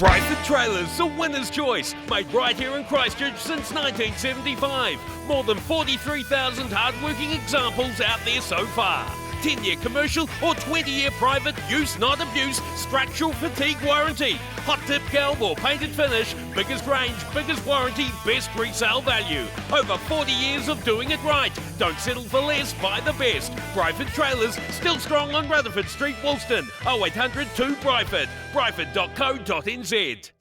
Briford Trailers, the winner's choice. Made right here in Christchurch since 1975. More than 43,000 hard-working examples out there so far. 10-year commercial or 20-year private use not abuse structural fatigue warranty. Hot tip galv or painted finish, biggest range, biggest warranty, best resale value. Over 40 years of doing it right. Don't settle for less, buy the best. Briford Trailers, still strong on Rutherford Street, Woolston. 0800 2 Briford. Briford.co.nz.